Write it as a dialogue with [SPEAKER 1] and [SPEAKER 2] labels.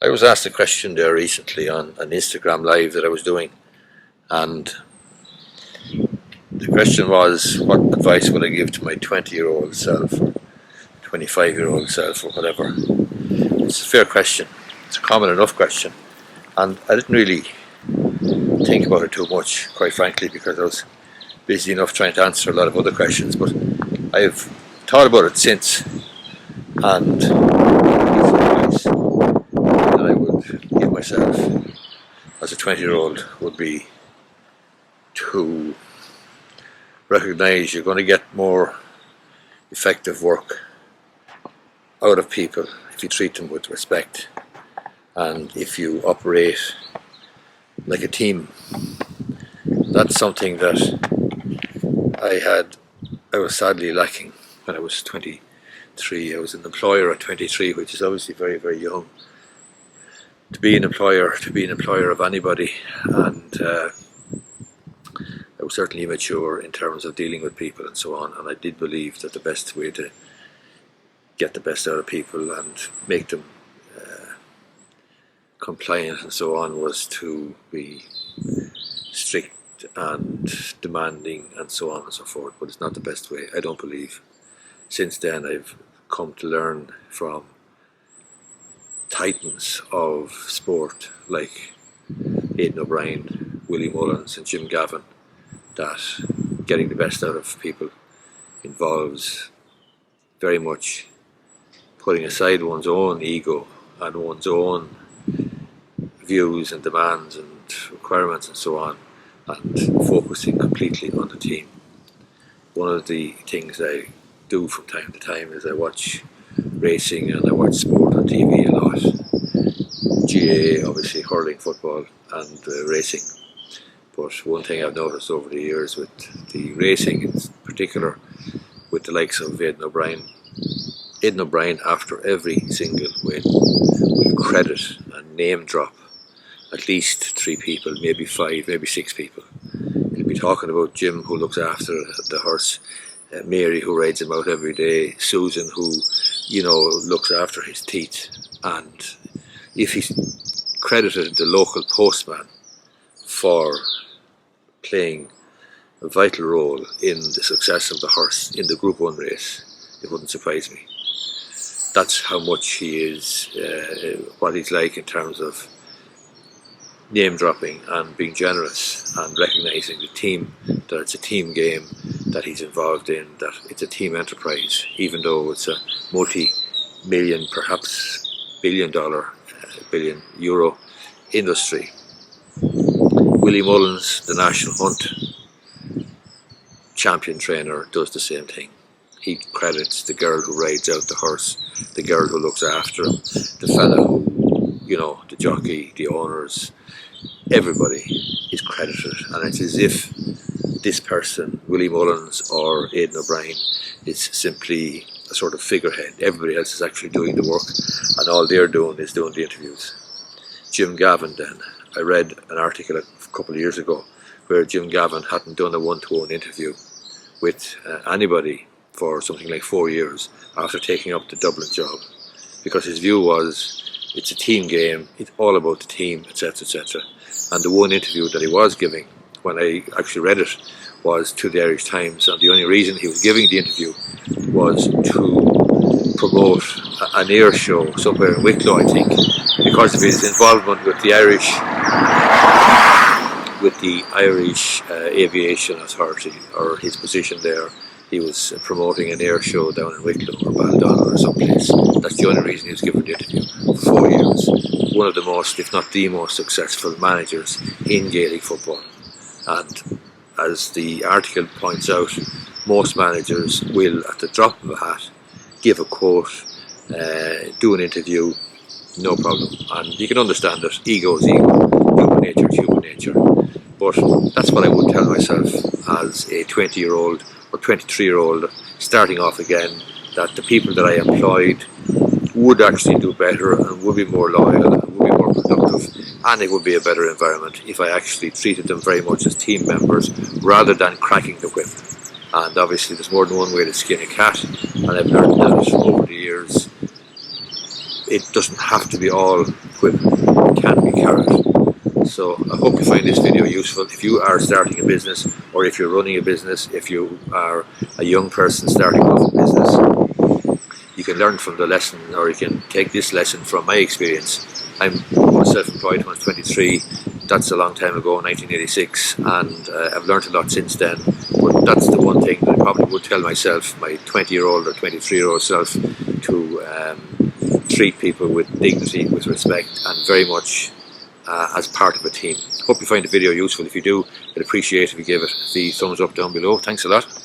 [SPEAKER 1] I was asked a question there recently on an Instagram live that I was doing, and the question was, what advice would I give to my 20-year-old self, 25-year-old self, or whatever? It's a fair question. It's a common enough question, and I didn't really think about it too much, quite frankly, because I was busy enough trying to answer a lot of other questions, but I've thought about it since, and it's advice that I would give myself as a 20-year-old would be to recognize you're going to get more effective work out of people if you treat them with respect and if you operate like a team. That's something that I was sadly lacking when I was 23. I was an employer at 23, which is obviously very, very young to be an employer of anybody, and I was certainly immature in terms of dealing with people and so on, and I did believe that the best way to get the best out of people and make them compliant and so on was to be strict and demanding and so on and so forth, but it's not the best way, I don't believe. Since then I've come to learn from titans of sport like Aidan O'Brien, Willie Mullins and Jim Gavin that getting the best out of people involves very much putting aside one's own ego and one's own views and demands and requirements and so on, and focusing completely on the team. One of the things I do from time to time is I watch racing and I watch sport on TV a lot. GAA, obviously hurling, football and racing. But one thing I've noticed over the years with the racing in particular, with the likes of Aidan O'Brien after every single win will credit and name drop at least 3 people, maybe 5, maybe 6 people. He'll be talking about Jim, who looks after the horse, Mary, who rides him out every day, Susan, who, looks after his teeth. And if he's credited the local postman for playing a vital role in the success of the horse in the Group 1 race, it wouldn't surprise me. That's how much he is, what he's like in terms of name dropping and being generous and recognising the team, that it's a team game that he's involved in, that it's a team enterprise, even though it's a multi-million, perhaps billion-dollar, billion-euro industry. Willie Mullins, the National Hunt champion trainer, does the same thing. He credits the girl who rides out the horse, the girl who looks after him, the fella who, the jockey, the owners, everybody is credited, and it's as if this person, Willie Mullins or Aidan O'Brien, is simply a sort of figurehead. Everybody else is actually doing the work, and all they're doing is doing the interviews. Jim Gavin then, I read an article a couple of years ago where Jim Gavin hadn't done a one-to-one interview with anybody for something like 4 years after taking up the Dublin job, because his view was it's a team game, it's all about the team, etc, etc. And the one interview that he was giving, when I actually read it, was to the Irish Times, and the only reason he was giving the interview was to promote an air show somewhere in Wicklow, I think, because of his involvement with the Irish Aviation Authority, or his position there. He was promoting an air show down in Wicklow or Baldonna or someplace. That's the only reason he was given the interview. For 4 years, one of the most, if not the most successful managers in Gaelic football. And as the article points out, most managers will, at the drop of a hat, give a quote, do an interview, no problem. And you can understand that ego is ego, human nature is human nature. But that's what I would tell myself as a 20-year-old or 23-year-old starting off again, that the people that I employed would actually do better and would be more loyal and would be more productive, and it would be a better environment if I actually treated them very much as team members rather than cracking the whip. And obviously there's more than one way to skin a cat, and I've learned that over the years. It doesn't have to be all whip can be carried. So I hope you find this video useful. If you are starting a business, or if you're running a business, if you are a young person starting off a business, you can learn from the lesson, or you can take this lesson from my experience. I'm self-employed when I was 23. That's a long time ago, 1986, and I've learned a lot since then. But that's the one thing that I probably would tell myself, my 20-year-old or 23-year-old self, to treat people with dignity, with respect, and very much as part of a team. Hope you find the video useful. If you do, I'd appreciate if you give it the thumbs up down below. Thanks a lot.